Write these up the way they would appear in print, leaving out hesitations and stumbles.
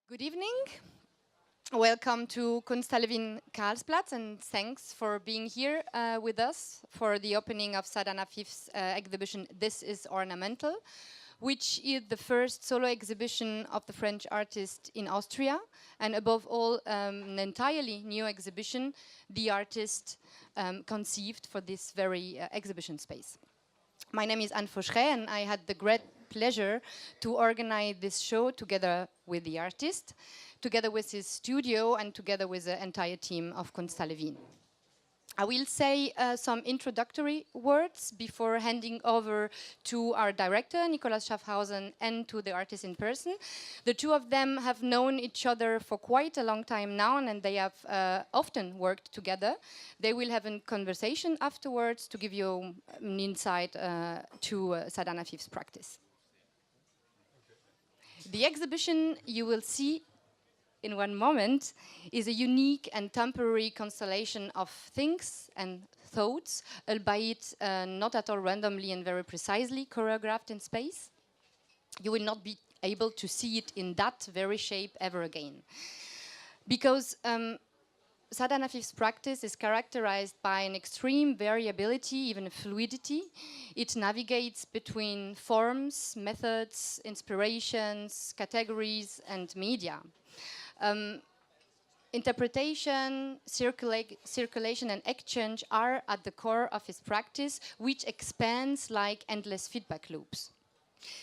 Good evening. Welcome to Kunsthalle Wien Karlsplatz, and thanks for being here with us for the opening of Saâdane Afif's exhibition This is Ornamental, which is the first solo exhibition of the French artist in Austria, and above all, an entirely new exhibition the artist conceived for this very exhibition space. My name is Anne Faucheret, and I had the great pleasure to organize this show together with the artist, together with his studio, and together with the entire team of Kunsthalle Wien. I will say some introductory words before handing over to our director, Nicolaus Schafhausen, and to the artist in person. The two of them have known each other for quite a long time now, and they have often worked together. They will have a conversation afterwards to give you an insight to Saâdane Afif's practice. The exhibition you will see in one moment is a unique and temporary constellation of things and thoughts, albeit not at all randomly and very precisely choreographed in space. You will not be able to see it in that very shape ever again. Because Saâdane Afif's practice is characterized by an extreme variability, even fluidity. It navigates between forms, methods, inspirations, categories, and media. Interpretation, circulation, and exchange are at the core of his practice, which expands like endless feedback loops.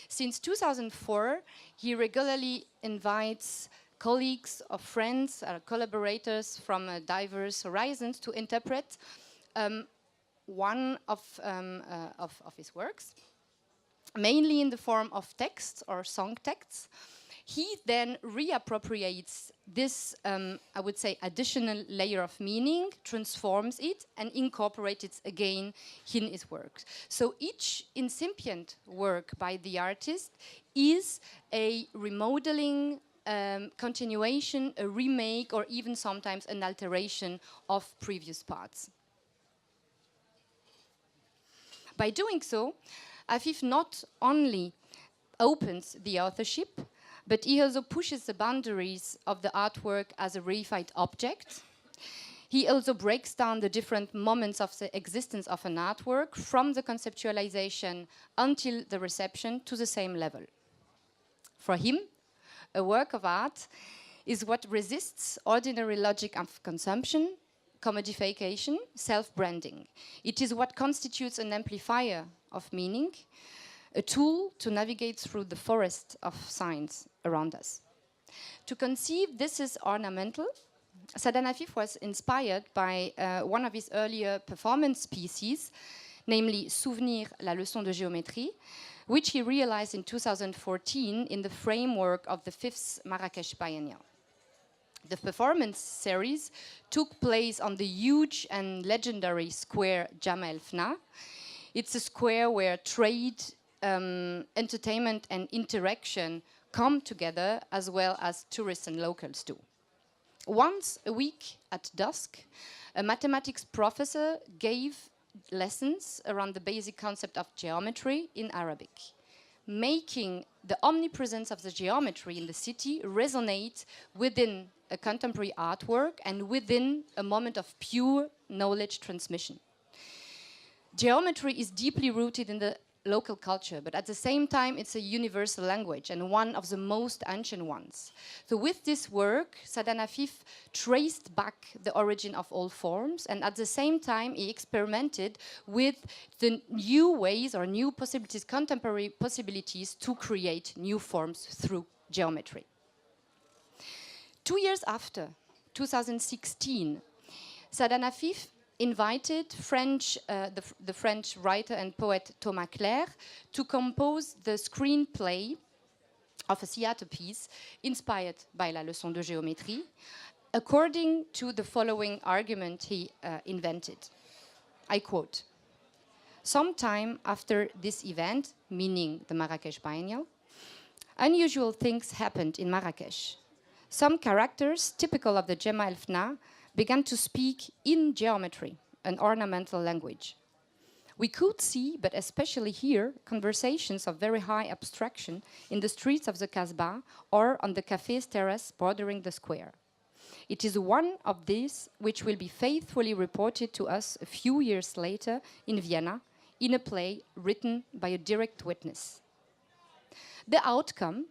Since 2004, he regularly invites colleagues or friends or collaborators from diverse horizons to interpret one of his works, mainly in the form of text or song texts. He then reappropriates this, I would say, additional layer of meaning, transforms it, and incorporates it again in his works. So each incipient work by the artist is a remodeling, continuation, a remake, or even sometimes an alteration of previous parts. By doing so, Afif not only opens the authorship, but he also pushes the boundaries of the artwork as a reified object. He also breaks down the different moments of the existence of an artwork from the conceptualization until the reception to the same level. For him, a work of art is what resists ordinary logic of consumption, commodification, self-branding. It is what constitutes an amplifier of meaning, a tool to navigate through the forest of signs around us. To conceive This is Ornamental, Saâdane Afif was inspired by one of his earlier performance pieces, namely Souvenir, la leçon de géométrie, which he realized in 2014 in the framework of the 5th Marrakesh Biennial. The performance series took place on the huge and legendary square Jama El Fna. It's a square where trade, entertainment and interaction come together, as well as tourists and locals do. Once a week at dusk, a mathematics professor gave lessons around the basic concept of geometry in Arabic, making the omnipresence of the geometry in the city resonate within a contemporary artwork and within a moment of pure knowledge transmission. Geometry is deeply rooted in the local culture, but at the same time it's a universal language and one of the most ancient ones. So with this work, Saâdane Afif traced back the origin of all forms, and at the same time he experimented with the new ways or new possibilities, contemporary possibilities to create new forms through geometry. 2 years after, 2016, Saâdane Afif invited the French writer and poet Thomas Clair to compose the screenplay of a theater piece inspired by La Leçon de Géométrie, according to the following argument he invented. I quote, "Sometime after this event," meaning the Marrakesh Biennial, "unusual things happened in Marrakesh. Some characters typical of the Jama El Fna began to speak in geometry, an ornamental language. We could see, but especially hear, conversations of very high abstraction in the streets of the Kasbah or on the cafe's terrace bordering the square. It is one of these which will be faithfully reported to us a few years later in Vienna in a play written by a direct witness. The outcome,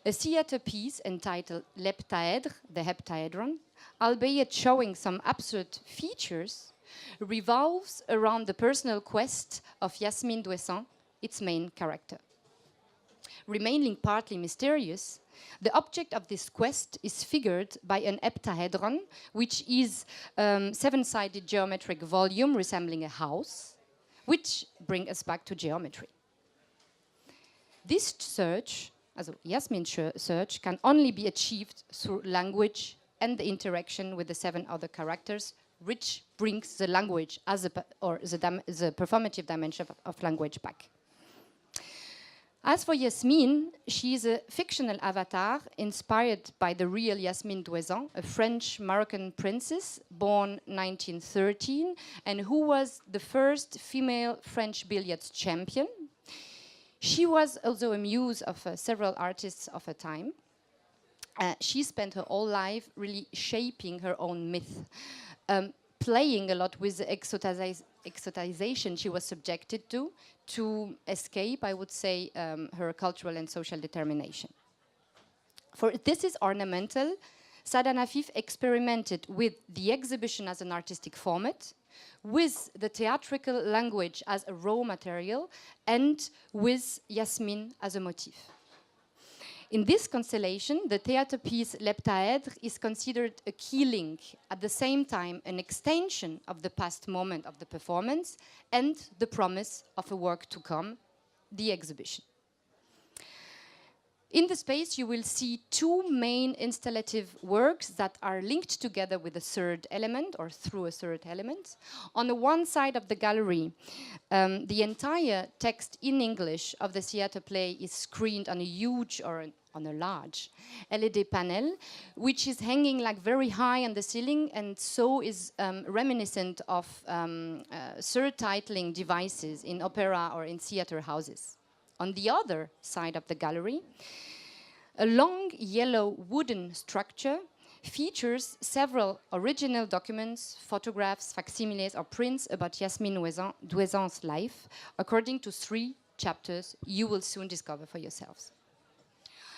a theatre piece entitled L'Heptaèdre, the heptaedron, albeit showing some absurd features, revolves around the personal quest of Yasmine Douessant, its main character. Remaining partly mysterious, the object of this quest is figured by an heptaedron, which is a seven-sided geometric volume resembling a house, which brings us back to geometry. This search, also Yasmine's search, can only be achieved through language and the interaction with the seven other characters, which brings the language as the performative dimension of language back. As for Yasmine, she is a fictional avatar inspired by the real Yasmine Douessant, a French-Moroccan princess born 1913 and who was the first female French billiards champion. She was also a muse of several artists of her time. She spent her whole life really shaping her own myth, playing a lot with the exotization she was subjected to escape, I would say, her cultural and social determination. For This is Ornamental, Saâdane Afif experimented with the exhibition as an artistic format, with the theatrical language as a raw material, and with Yasmine as a motif. In this constellation, the theatre piece L'Heptaèdre is considered a key link, at the same time an extension of the past moment of the performance and the promise of a work to come, the exhibition. In the space, you will see two main installative works that are linked together with a third element, or through a third element. On the one side of the gallery, the entire text in English of the theatre play is screened on a huge or on a large LED panel, which is hanging like very high on the ceiling, and so is reminiscent of surtitling devices in opera or in theatre houses. On the other side of the gallery, a long yellow wooden structure features several original documents, photographs, facsimiles, or prints about Yasmine Douessant's life, according to 3 chapters you will soon discover for yourselves.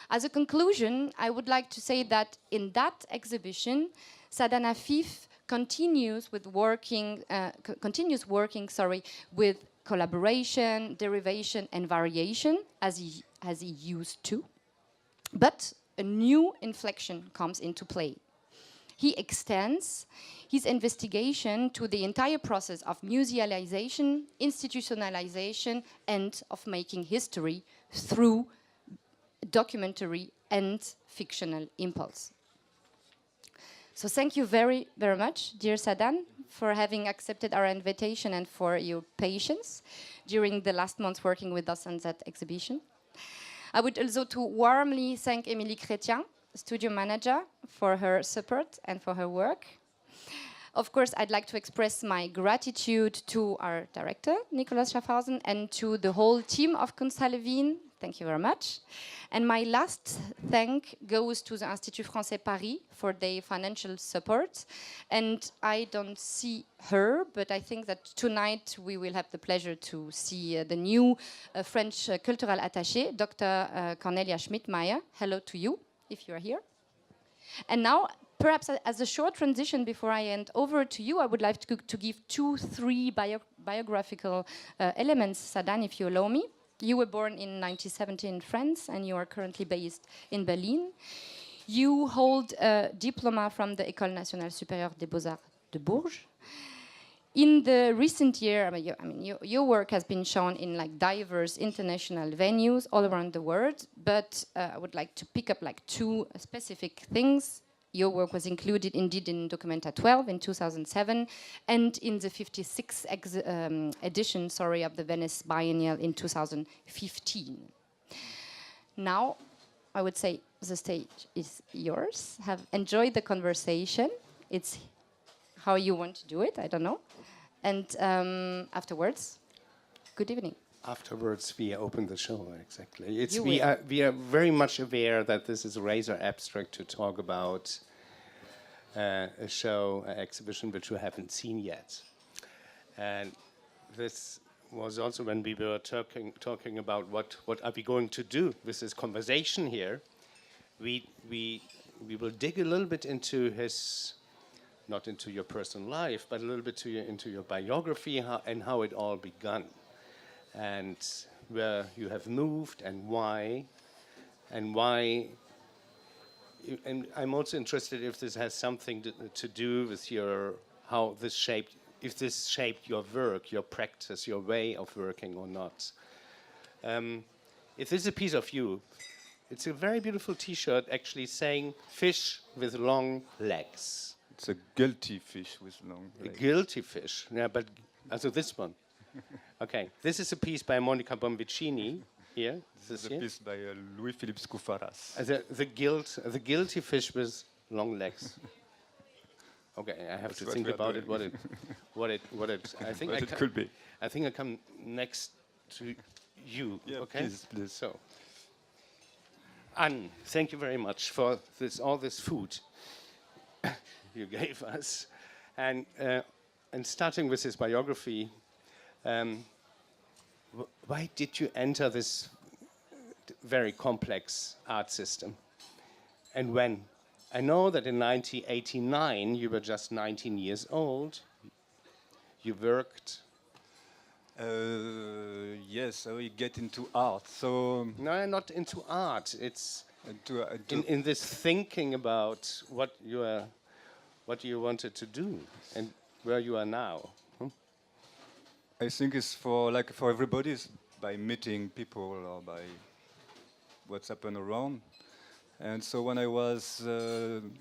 As a conclusion, I would like to say that in that exhibition, Saâdane Afif continues working with collaboration, derivation, and variation, as he used to. But a new inflection comes into play. He extends his investigation to the entire process of musealization, institutionalization, and of making history through documentary and fictional impulse. So thank you very, very much, dear Saâdane, for having accepted our invitation and for your patience during the last months working with us on that exhibition. I would also to warmly thank Émilie Chrétien, studio manager, for her support and for her work. Of course, I'd like to express my gratitude to our director, Nicolaus Schafhausen, and to the whole team of Kunsthalle Wien. Thank you very much. And my last thank goes to the Institut Français Paris for their financial support. And I don't see her, but I think that tonight we will have the pleasure to see the new French cultural attaché, Dr. Cornelia Schmidt-Meyer. Hello to you, if you are here. And now, perhaps as a short transition before I hand over to you, I would like to give 2-3 biographical elements, Saâdane, if you allow me. You were born in 1970 in France, and you are currently based in Berlin. You hold a diploma from the École Nationale Supérieure des Beaux-Arts de Bourges. In the recent year, your work has been shown in like diverse international venues all around the world, but I would like to pick up like 2 specific things. Your work was included indeed in Documenta 12 in 2007 and in the 56th edition of the Venice Biennial in 2015. Now, I would say the stage is yours. Have enjoyed the conversation. It's how you want to do it, I don't know. And afterwards, Good evening. Afterwards, we open the show, exactly. You we will. are very much aware that this is rather abstract to talk about a show, an exhibition which we haven't seen yet. And this was also when we were talking about what are we going to do with this conversation here. We will dig a little bit into his, not into your personal life, but a little bit into your biography and how it all began, and where you have moved and why. And I'm also interested if this has something to do with how this shaped, if this shaped your work, your practice, your way of working or not. If this is a piece of you, it's a very beautiful T-shirt actually saying "fish with long legs." It's a guilty fish with long legs. A guilty fish, yeah, but also this one. Okay, this is a piece by Monica Bonvicini. Here, this is a piece by Louis-Philippe Scoufaras. The guilty fish with long legs. Okay, I have to think about it. What it. I think it could be. I think I come next to you. Yeah, okay, please. So, Anne, thank you very much for all this food you gave us, and starting with his biography. Why did you enter this very complex art system? And when? I know that in 1989, you were just 19 years old. You worked. Yes, I will get into art. So No, not into art. It's in this thinking about what you wanted to do and where you are now. I think it's for everybody, it's by meeting people or by what's happened around. And so when I was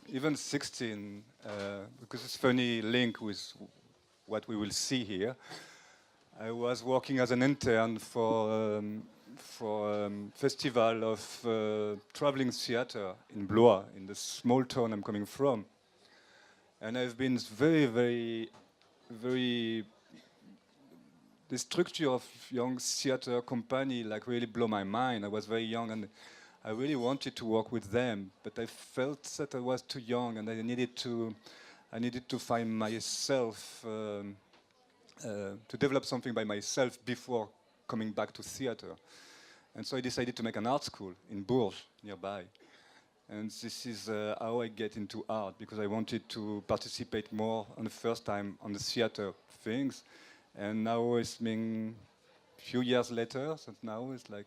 even 16, because it's a funny link with what we will see here, I was working as an intern for festival of traveling theater in Blois, in the small town I'm coming from. And I've been very, very, very. The structure of young theater company really blew my mind. I was very young and I really wanted to work with them, but I felt that I was too young and I needed to find myself, to develop something by myself before coming back to theater. And so I decided to make an art school in Bourges, nearby. And this is how I get into art, because I wanted to participate more on the first time on the theater things. And now it's been a few years later, so now it's like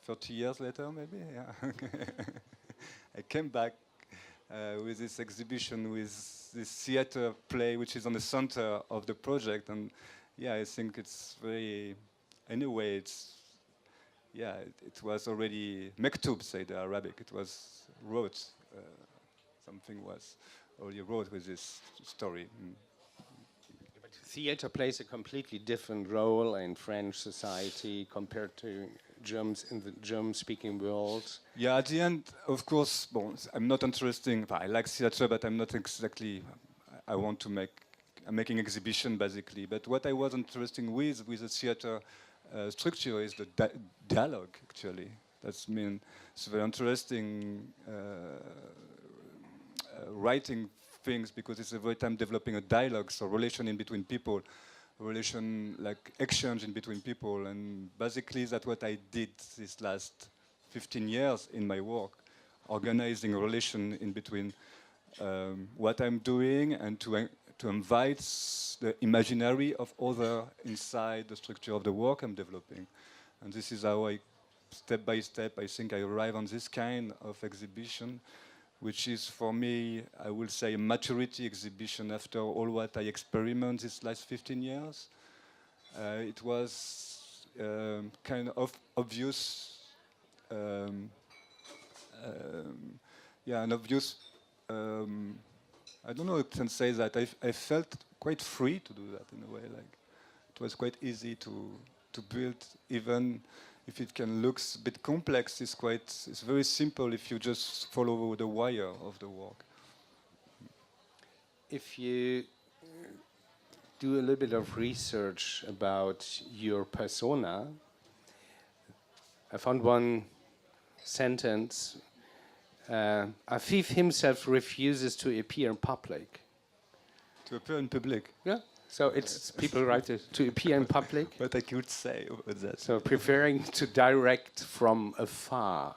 30 years later, maybe, yeah. I came back with this exhibition, with this theater play, which is on the center of the project. And yeah, I think it's very, anyway, it was already, mektub, say the Arabic, it was wrote, something was already wrote with this story. Theater plays a completely different role in French society compared to Germans in the German-speaking world. Yeah, at the end, of course, I'm not interested. I like theater, but I'm not exactly. I'm making exhibition basically. But what I was interested with the theater structure is the dialogue. Actually, it's very interesting writing things, because it's every time developing a dialogue, so relation in between people, relation like exchange in between people, and basically that's what I did these last 15 years in my work, organizing a relation in between what I'm doing and to invite the imaginary of other inside the structure of the work I'm developing. And this is how I, step by step, I think I arrive on this kind of exhibition, which is for me, I will say, a maturity exhibition after all what I experienced these last 15 years. It was kind of obvious, an obvious, I don't know if I can say that, I felt quite free to do that in a way. Like, it was quite easy to build, even if it can look a bit complex. It's very simple if you just follow the wire of the work. If you do a little bit of research about your persona, I found one sentence. Afif himself refuses to appear in public. To appear in public? Yeah. So it's people write it, to appear in public. What I could say about that. So preferring to direct from afar.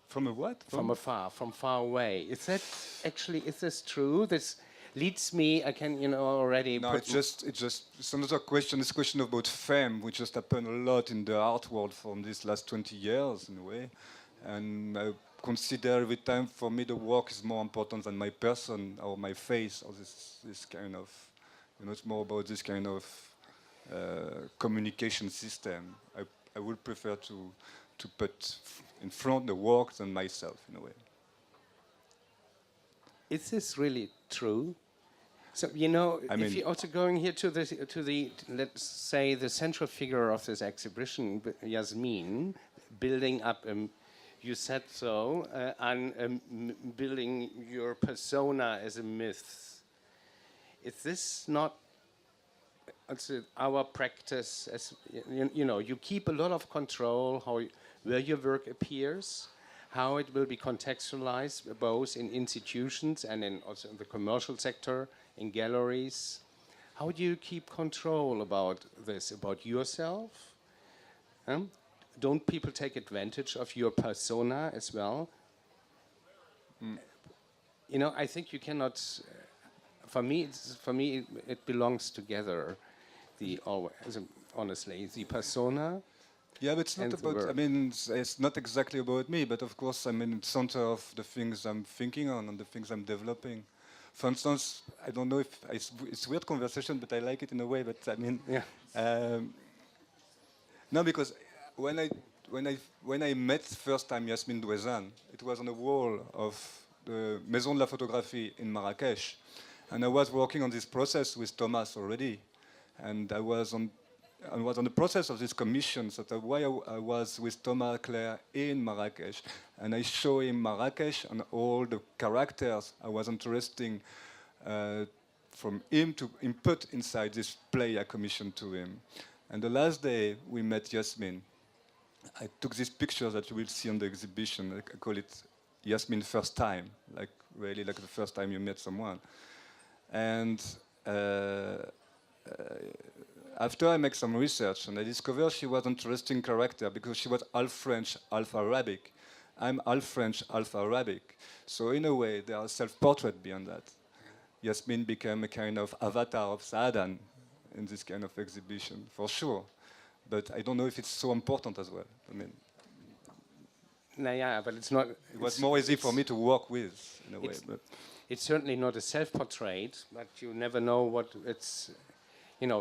From a what? From afar, from far away. Is that actually, is this true? This leads me, I can, already... No, it's another question. It's a question about fame, which just happened a lot in the art world from these last 20 years, in a way. And I consider every time, for me, the work is more important than my person or my face, or this kind of... it's more about this kind of communication system. I would prefer to put in front the work than myself, in a way. Is this really true? So, if you're also going here to the, let's say, the central figure of this exhibition, Yasmin, building up, you said so, and building your persona as a myth. Is this not our practice? As you keep a lot of control where your work appears, how it will be contextualized both in institutions and also in the commercial sector, in galleries. How do you keep control about this, about yourself? Don't people take advantage of your persona as well? I think you cannot. For me, it belongs together. Honestly, the persona. Yeah, but it's not about. It's not exactly about me. But of course, I'm in the center of the things I'm thinking on and the things I'm developing. For instance, I don't know if it's a weird conversation, but I like it in a way. But yeah. No, because when I met first time Yasmin Douezan, it was on the wall of the Maison de la Photographie in Marrakech, and I was working on this process with Thomas already, and I was on the process of this commission. So that's why I was with Thomas Claire in Marrakech, and I show him Marrakech and all the characters I was interested from him to input inside this play I commissioned to him. And the last day we met Yasmin. I took these pictures that you will see on the exhibition. I call it Yasmin first time, like really like the first time you met someone. And after I make some research, and I discovered she was an interesting character because she was half French, half Arabic. I'm half French, half Arabic. So in a way, there are self-portrait beyond that. Yasmin became a kind of avatar of Saâdane in this kind of exhibition, for sure. But I don't know if it's so important as well. Yeah, but it's not. It was more easy for me to work with, in a way. But it's certainly not a self-portrait, but you never know what it's.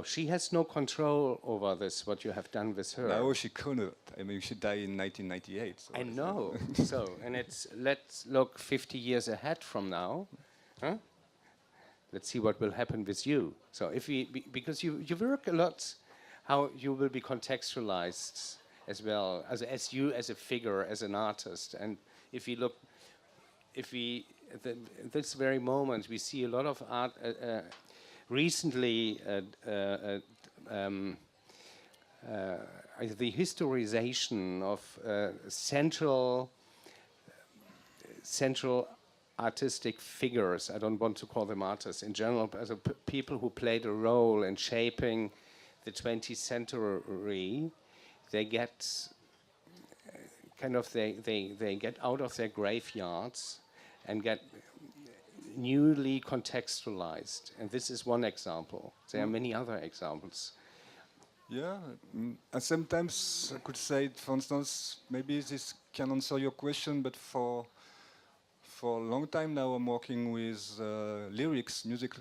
She has no control over this, what you have done with her. No, she couldn't. She died in 1998. So I know. And let's look 50 years ahead from now. Huh? Let's see what will happen with you. So because you work a lot, how you will be contextualized as well, as you as a figure, as an artist. And if this very moment, we see a lot of art. Recently, the historization of central artistic figures. I don't want to call them artists in general, but as people who played a role in shaping the 20th century. They get they get out of their graveyards and get newly contextualized, and this is one example. There are many other examples. Yeah, and sometimes I could say, for instance, maybe this can answer your question, but for a long time now I'm working with lyrics, music,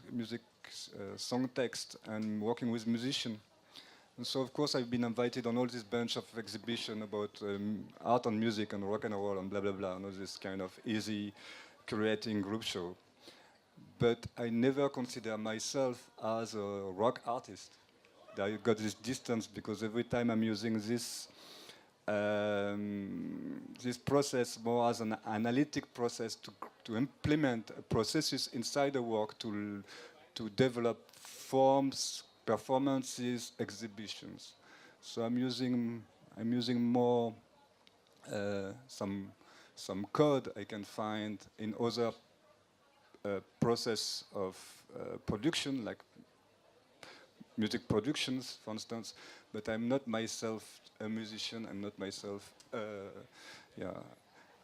song text, and working with musicians. And so of course I've been invited on all this bunch of exhibition about art and music and rock and roll and blah blah blah, and all this kind of easy creating group show. But I never consider myself as a rock artist. I got this distance because every time I'm using this this process more as an analytic process to implement processes inside the work to to develop forms, performances, exhibitions. So I'm using more some code I can find in other process of production, like music productions, for instance. But I'm not myself a musician. I'm not myself. Yeah,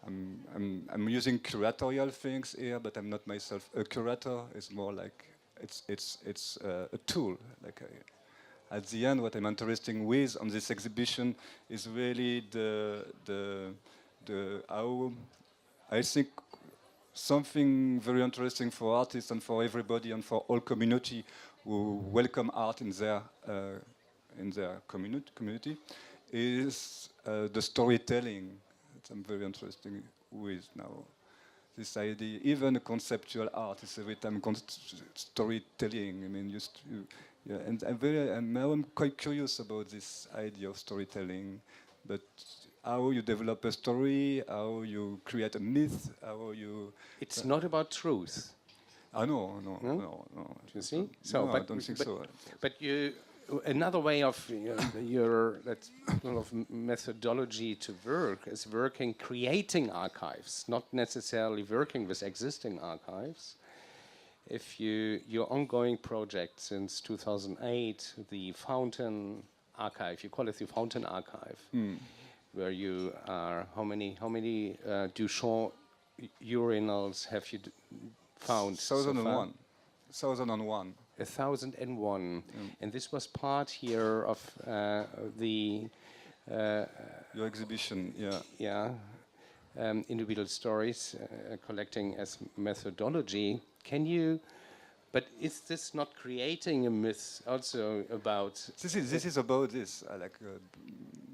I'm using curatorial things here, but I'm not myself a curator. It's more like it's a tool. Like at the end, what I'm interested with on this exhibition is really the how I think something very interesting for artists and for everybody and for all community who welcome art in their community is the storytelling that I'm very interested with now. This idea, even a conceptual art is every time storytelling. I mean, yeah, and now I'm quite curious about this idea of storytelling, but how you develop a story, how you create a myth, how you. It's not about truth. No. You see? So, no, but, I don't think but, so. But another way of your that sort of methodology to work is working, creating archives, not necessarily working with existing archives. If your ongoing project since 2008, the Fountain Archive, you call it the Fountain Archive, where you are, how many Duchamp urinals have you found? 1001. 1001. 1001. And this was part here of your exhibition, yeah. Yeah. Individual stories, collecting as methodology. Can you? But is this not creating a myth also about? This is about this. Like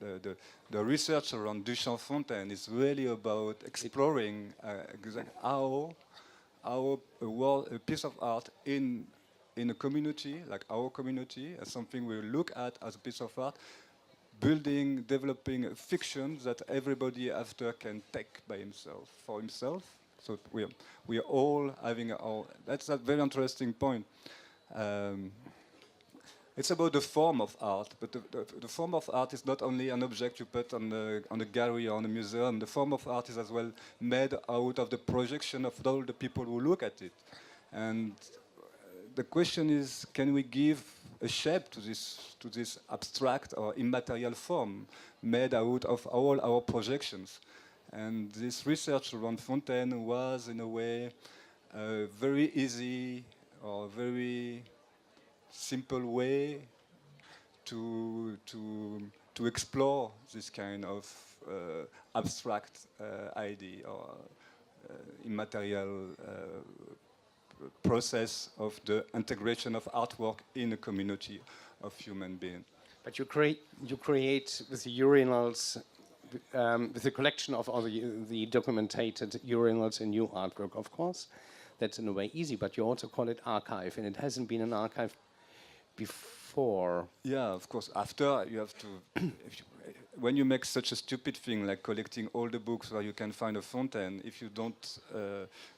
the research around Duchamp Fontaine is really about exploring how a piece of art in a community like our community as something we look at as a piece of art, developing a fiction that everybody after can take by himself, for himself. So we are all having our. That's a very interesting point. It's about the form of art, but the form of art is not only an object you put on a gallery or on a museum. The form of art is as well made out of the projection of all the people who look at it. And the question is, can we give a shape to this abstract or immaterial form made out of all our projections? And this research around Fontaine was, in a way, a very easy or very simple way to explore this kind of abstract idea or immaterial process of the integration of artwork in a community of human beings. But you create with the urinals, with the collection of all the documented urinals in new artwork, of course. That's in a way easy, but you also call it archive, and it hasn't been an archive before. Yeah, of course. After you have to, when you make such a stupid thing like collecting all the books where you can find a Fontaine, if you don't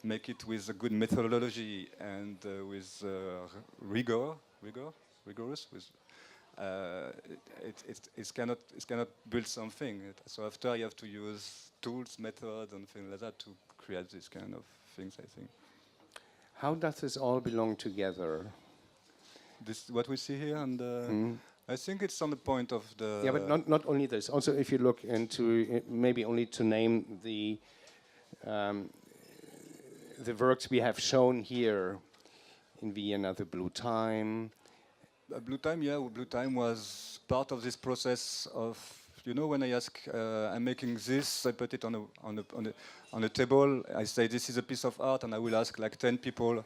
make it with a good methodology and with rigorous, with it cannot build something. So after you have to use tools, methods, and things like that to create this kind of things, I think. How does this all belong together? This what we see here, and I think it's on the point of the. Yeah, but not only this. Also, if you look into maybe only to name the works we have shown here in Vienna, the Blue Time. Blue Time, yeah. Blue Time was part of this process of. You know, when I ask, I'm making this, I put it on a table. I say this is a piece of art, and I will ask like 10 people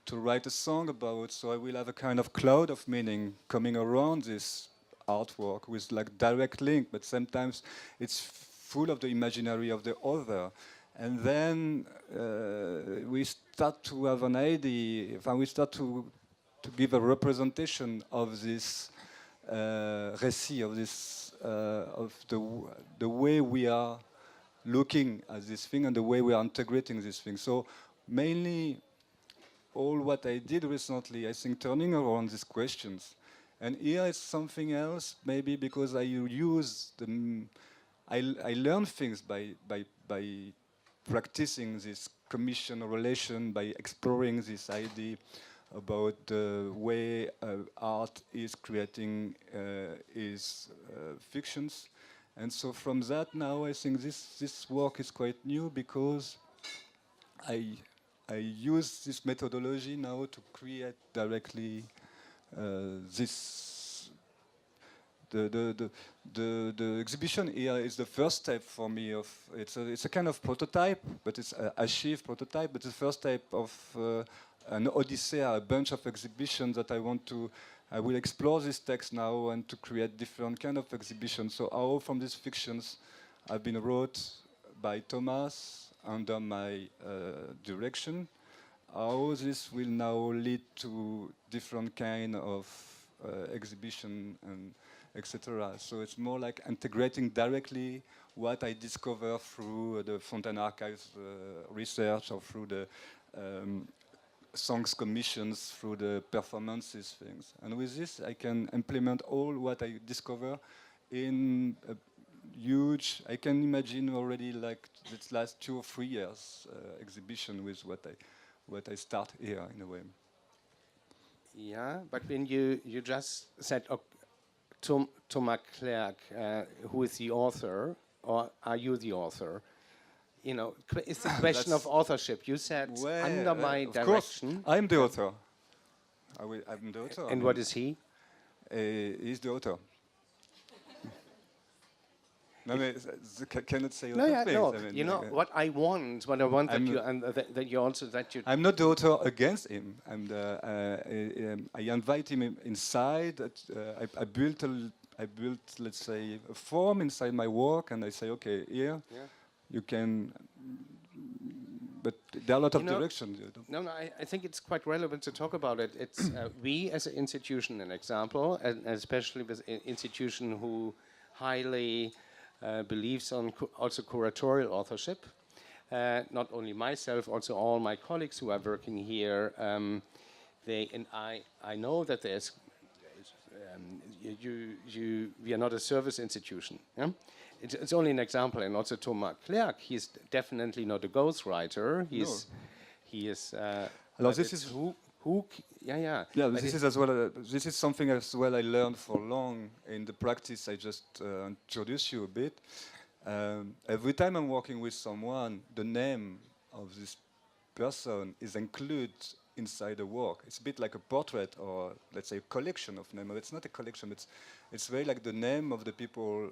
to write a song about. So I will have a kind of cloud of meaning coming around this artwork with like direct link, but sometimes it's full of the imaginary of the other. And then we start to have an idea. We start to give a representation of this récit, of this. Of the way we are looking at this thing and the way we are integrating this thing. So mainly all what I did recently, I think, turning around these questions. And here is something else, maybe because I use I learn things by practicing this commission relation, by exploring this idea about the way art is creating its fictions. And so from that now, I think this work is quite new because I use this methodology now to create directly this. The exhibition here is the first step for me of it's a kind of prototype, but it's a Afif prototype, but it's the first step of an odyssey, a bunch of exhibitions that I will explore this text now and to create different kind of exhibitions. So all from these fictions have been wrote by Thomas under my direction. How this will now lead to different kind of exhibition and etc. So it's more like integrating directly what I discover through the Fontaine Archives research or through the songs commissions, through the performances things. And with this, I can implement all what I discover in a huge, I can imagine already like this last 2 or 3 years exhibition with what I start here in a way. Yeah, but when you just said Thomas Clerc, who is the author, or are you the author? You know, it's the question of authorship. You said under my direction. I'm the author. I'm the author. And what is he? He's the author. No, I cannot say no, other things. No. I mean, you know what I want that you also that you. I'm not the author against him. I invite him inside. I built let's say a form inside my work, and I say, okay, here you can. But there are a lot of directions. No, I think it's quite relevant to talk about it. It's we as an institution, an example, and especially with an institution who highly believes on also curatorial authorship. Not only myself, also all my colleagues who are working here. I know that there's we are not a service institution. Yeah? It's only an example, and also Thomas Clerc, he's definitely not a ghostwriter. He is. This is Yeah. This is as well. This is something as well I learned for long in the practice. I just introduced you a bit. Every time I'm working with someone, the name of this person is included inside the work. It's a bit like a portrait, or let's say a collection of names. It's not a collection. It's very like the name of the people,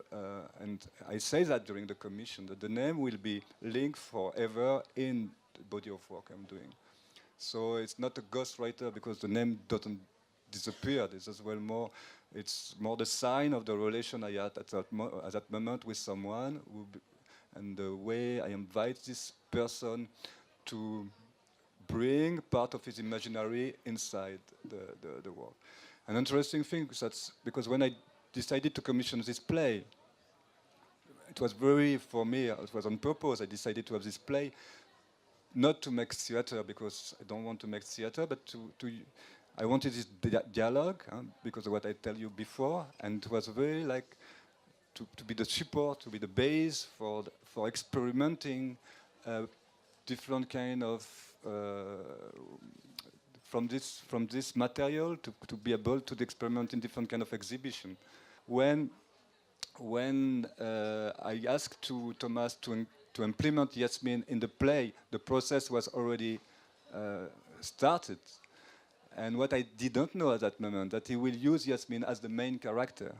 and I say that during the commission that the name will be linked forever in the body of work I'm doing. So it's not a ghostwriter because the name doesn't disappear. It's as well more. It's more the sign of the relation I had at that moment with someone, and the way I invite this person to bring part of his imaginary inside the work. An interesting thing is that because when I decided to commission this play, it was for me, it was on purpose. I decided to have this play. Not to make theater, because I don't want to make theater, but I wanted this dialogue, because of what I tell you before, and it was very like to be the support, to be the base for experimenting different kind of from this material to be able to experiment in different kind of exhibition. When I asked to Thomas to implement Yasmin in the play, the process was already started. And what I did not know at that moment, that he will use Yasmin as the main character.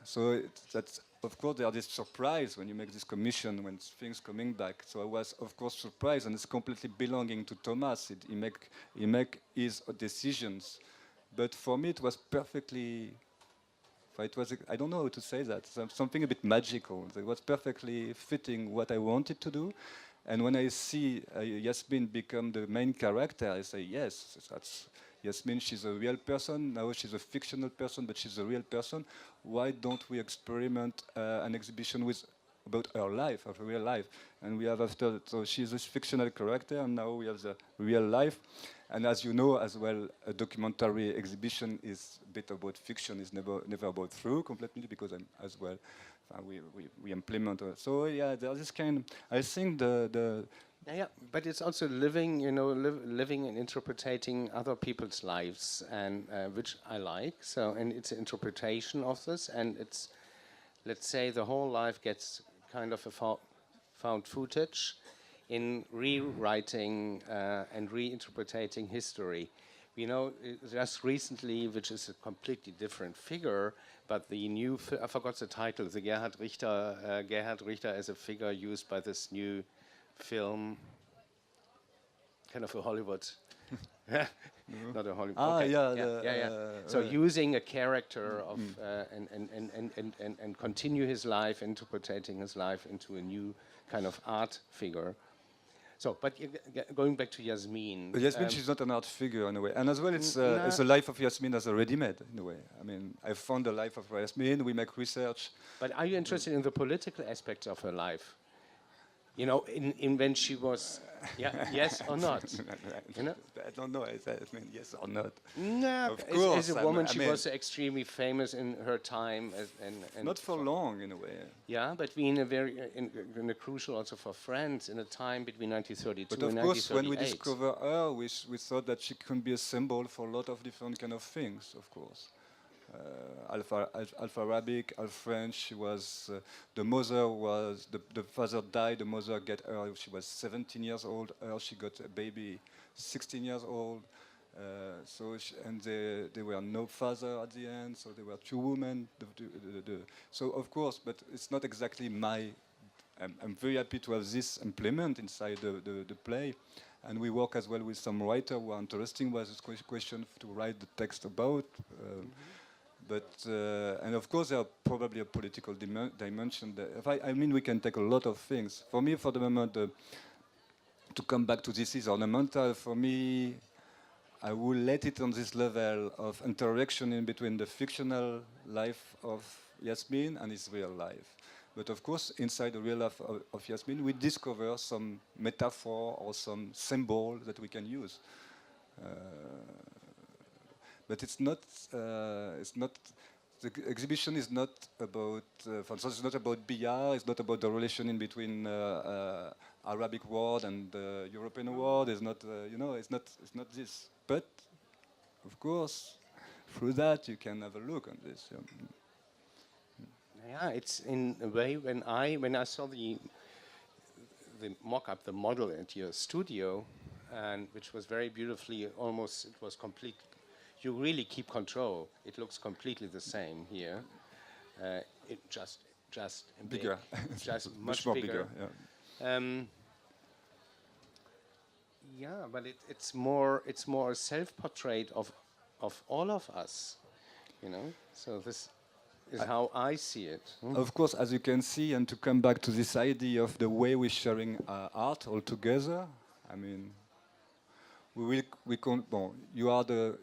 So that's, of course, there are this surprise when you make this commission, when things coming back. So I was, of course, surprised, and it's completely belonging to Thomas. He make his decisions. But for me, it was perfectly... It was, I don't know how to say that, something a bit magical. It was perfectly fitting what I wanted to do. And when I see Yasmin become the main character, I say, yes, that's Yasmin, she's a real person. Now she's a fictional person, but she's a real person. Why don't we experiment an exhibition with about her life, of her real life. And we have after, so she's this fictional character, and now we have the real life. And as you know as well, a documentary exhibition is a bit about fiction, is never about true completely, because I'm as well, we implement. So yeah, there's this kind. I think yeah, but it's also living, you know, living and interpreting other people's lives, and which I like. So, and it's an interpretation of this, and it's, let's say, the whole life gets kind of a found footage in rewriting and reinterpreting history. You know, just recently, which is a completely different figure, but the new, I forgot the title, the Gerhard Richter as a figure used by this new film, kind of a Hollywood, not a Hollywood. Ah, okay. yeah, So using a character of and continue his life, interpreting his life into a new kind of art figure. So, but going back to Yasmin. Yasmin, she's not an art figure in a way, and as well, it's the life of Yasmin as a ready-made in a way. I mean, I found the life of Yasmin. We make research. But are you interested in the political aspects of her life? You know, in when she was, yes or not? You know? I don't know. I mean, yes or not. No, of course. As a woman, she was extremely famous in her time, and not for long in a way. Yeah, but we in a very in a crucial also for France in a time between 1932 but and 1938. of course, when we discover her, we thought that she can be a symbol for a lot of different kind of things. Of course. Alpha Arabic, Alpha French. She was the mother was the father died. The mother get her. She was 17 years old. She got a baby, 16 years old. So and there were no father at the end. So there were two women. So of course, but it's not exactly my. I'm very happy to have this implement inside the play. And we work as well with some writer who are interesting with this question to write the text about. But and of course there are probably a political dimension there. I mean, we can take a lot of things. For me, for the moment, to come back to this is ornamental. For me, I will let it on this level of interaction in between the fictional life of Yasmin and his real life. But of course, inside the real life of Yasmin, we discover some metaphor or some symbol that we can use. But it's not. The exhibition is not about. For instance, it's not about BR. It's not about the relation in between Arabic world and the European world. It's not. You know, it's not. It's not this. But of course, through that you can have a look on this. Yeah, it's in a way when I saw the mock-up, the model at your studio, and which was very beautifully, almost it was complete. You really keep control. It looks completely the same here. It just bigger, just much more bigger. Yeah, but it's more a self-portrait of all of us, you know. So this is how I see it. Of course, as you can see, and to come back to this idea of the way we're sharing art all together, I mean, you are the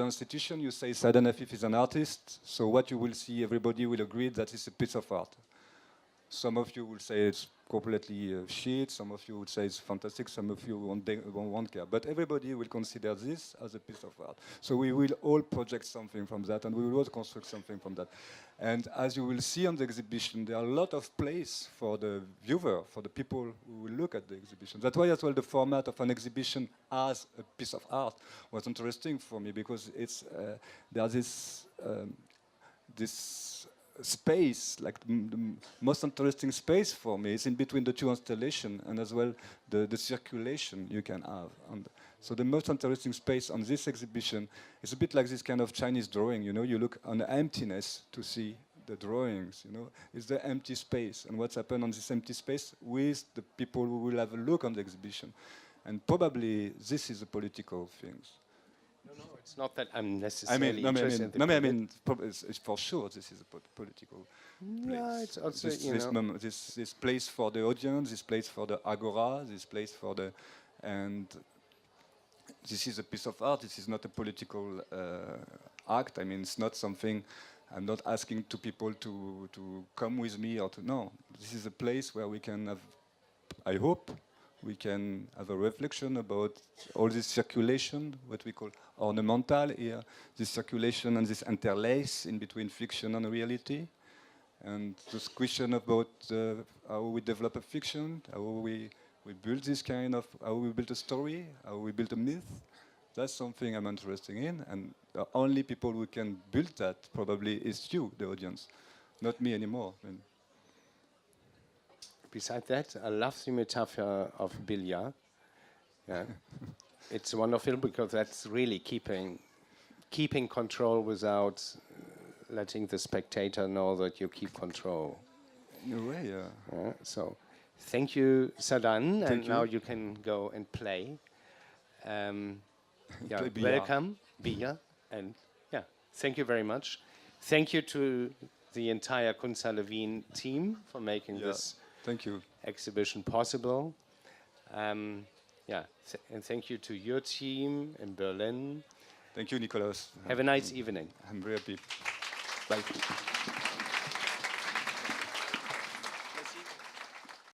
institution. You say Saâdane Afif is an artist, so what you will see, everybody will agree that it's a piece of art. Some of you will say it's completely shit. Some of you would say it's fantastic. Some of you won't care. But everybody will consider this as a piece of art. So we will all project something from that, and we will all construct something from that. And as you will see on the exhibition, there are a lot of place for the viewer, for the people who will look at the exhibition. That's why as well the format of an exhibition as a piece of art was interesting for me, because it's there's this space, like the most interesting space for me is in between the two installations, and as well the circulation you can have. And so the most interesting space on this exhibition is a bit like this kind of Chinese drawing, you know, you look on the emptiness to see the drawings, you know, it's the empty space, and what's happened on this empty space with the people who will have a look on the exhibition. And probably this is a political thing. No, it's not that I'm necessarily interested. I mean, it's for sure this is a political place. Yeah, it's also, this place for the audience, this place for the agora, this place for the, and this is a piece of art. This is not a political act. I mean, it's not something I'm not asking to people to come with me or to, no. This is a place where we can have, I hope, we can have a reflection about all this circulation, what we call ornamental here, this circulation and this interlace in between fiction and reality. And this question about how we develop a fiction, how we build this kind of, how we build a story, how we build a myth. That's something I'm interested in, and the only people who can build that probably is you, the audience, not me anymore. Besides that, I love the metaphor of billiard. Yeah. It's wonderful because that's really keeping control without letting the spectator know that you keep control. In a way, yeah. Yeah, so, thank you, Saâdane, and you. now you can go and play. Yeah, Play billard. welcome, Bia, and yeah, thank you very much. Thank you to the entire Kunsthalle Wien team for making this thank you. exhibition possible. Yeah, and thank you to your team in Berlin. Thank you, Nicolas. Have a nice evening. I'm very happy. Bye.